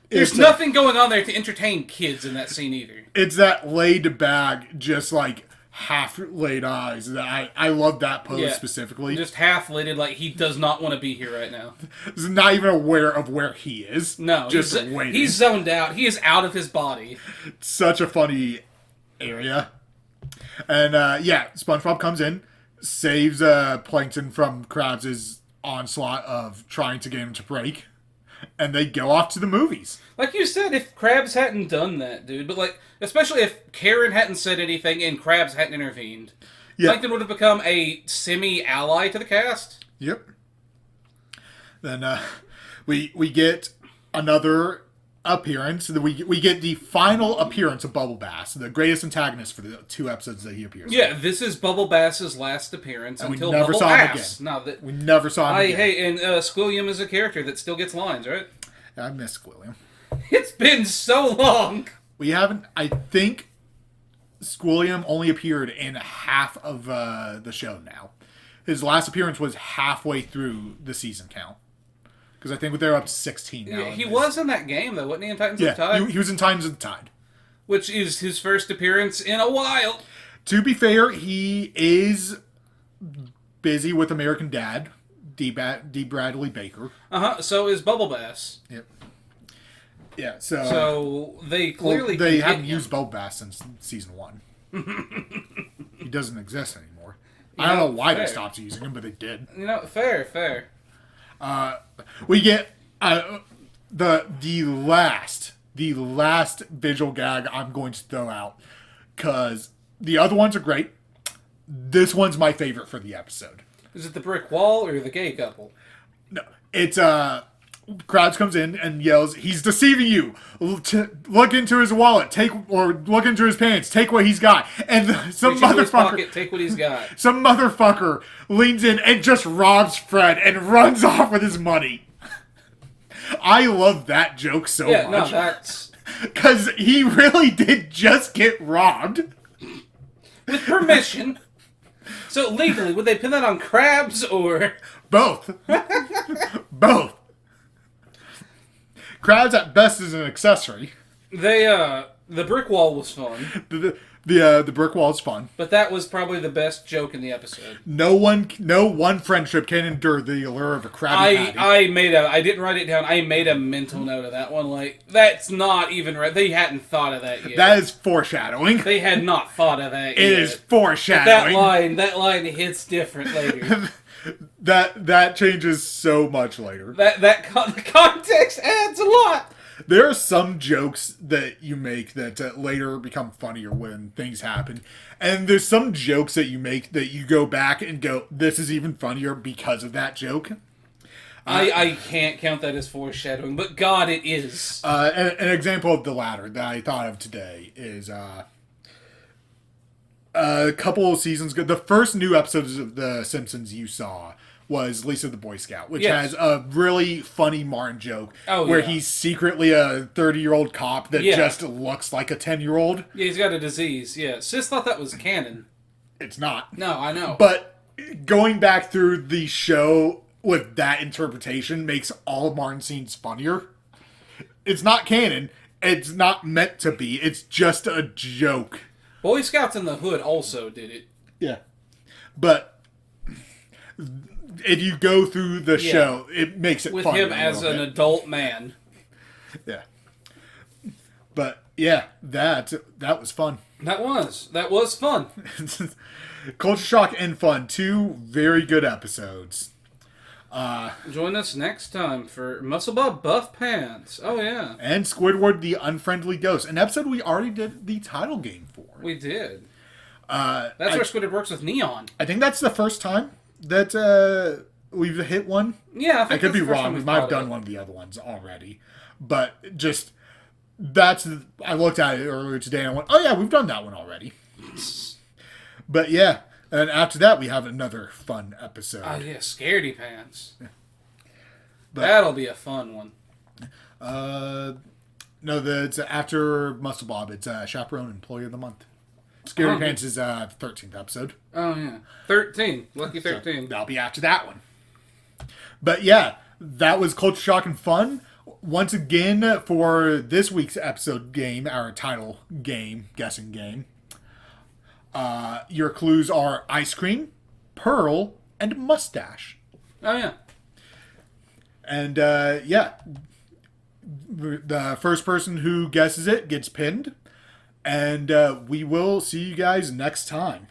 There's nothing going on there to entertain kids in that scene either. It's that laid back, just like half laid eyes. I love that pose specifically. Just half lidded, like he does not want to be here right now. He's not even aware of where he is. No, just waiting. He's zoned out. He is out of his body. Such a funny area. And SpongeBob comes in, saves Plankton from Krabs' onslaught of trying to get him to break, and they go off to the movies. Like you said, if Krabs hadn't done that, dude, but like, especially if Karen hadn't said anything and Krabs hadn't intervened, Plankton would have become a semi-ally to the cast. Yep. Then we get another appearance. We get the final appearance of Bubble Bass, the greatest antagonist for the 2 episodes that he appears in. Yeah, this is Bubble Bass's last appearance and until we never Bubble saw Ass. him again. No, we never saw him again. Hey, and Squilliam is a character that still gets lines, right? I miss Squilliam. It's been so long. We haven't. I think Squilliam only appeared in half of the show now. His last appearance was halfway through the season count. Because I think they're up to 16 now. Yeah, he was in that game, though, wasn't he, in Titans of the Tide? He was in Titans of the Tide. Which is his first appearance in a while. To be fair, he is busy with American Dad, D. Bradley Baker. So is Bubble Bass. Yep. Yeah, so So they clearly they can haven't get used him. Bulbasaur since season 1. He doesn't exist anymore. You I don't know, know why they fair. stopped using him, but they did. Fair. We get the last visual gag I'm going to throw out, because the other ones are great. This one's my favorite for the episode. Is it the brick wall or the gay couple? No, it's Krabs comes in and yells, "He's deceiving you! Look into his wallet, look into his pants, take what he's got." And some Reach into his motherfucker, pocket, take what he's got. some motherfucker leans in and just robs Fred and runs off with his money. I love that joke so Yeah, no, much. that's Because he really did just get robbed. with permission. So legally, would they pin that on Krabs or? Both. Both. Krabs at best is an accessory. The brick wall was fun, The brick wall is fun. but that was probably the best joke in the episode. No one friendship can endure the allure of a Krabby Patty. I didn't write it down. I made a mental note of that one. Like, that's not even right. They hadn't thought of that yet. That is foreshadowing. They had not thought of that yet. It is But foreshadowing. that line hits different later. That changes so much later. The context adds a lot. There are some jokes that you make that later become funnier when things happen. And there's some jokes that you make that you go back and go, this is even funnier because of that joke. I can't count that as foreshadowing, but God, it is. An example of the latter that I thought of today is a couple of seasons ago. The first new episodes of The Simpsons you saw was Lisa the Boy Scout, which Yes. has a really funny Martin joke where yeah. he's secretly a 30-year-old cop that Yeah. just looks like a 10-year-old. Yeah, he's got a disease. Yeah, Sis thought that was canon. It's not. No, I know. But going back through the show with that interpretation makes all of Martin's scenes funnier. It's not canon. It's not meant to be. It's just a joke. Boy Scouts in the Hood also did it. Yeah. But if you go through the show, it makes it with funnier him a as little an bit. adult man. Yeah. But yeah, that was fun. That was fun. Culture Shock and Fun, 2 very good episodes. Join us next time for Muscle Bob Buff Pants. Oh yeah, And Squidward the Unfriendly Ghost, an episode we already did the title game for. we did. That's where Squidward works with Neon. I think that's the first time that we've hit one. Yeah, I I think could that's be the first time wrong. We we've might have thought of done it. one of the other ones already. But just, I looked at it earlier today and I went, oh yeah, we've done that one already. But yeah, and after that we have another fun episode. Oh yeah, Scaredy Pants. But- That'll be a fun one. No, it's after Muscle Bob. It's Chaperone Employee of the Month. Scary Oh. Pants is 13th episode. Oh yeah, 13. Lucky 13. So that'll be after that one. But yeah, that was Culture Shock and Fun. Once again, for this week's episode game, our title game, guessing game, your clues are ice cream, pearl, and mustache. Oh yeah. And yeah, the first person who guesses it gets pinned. And we will see you guys next time.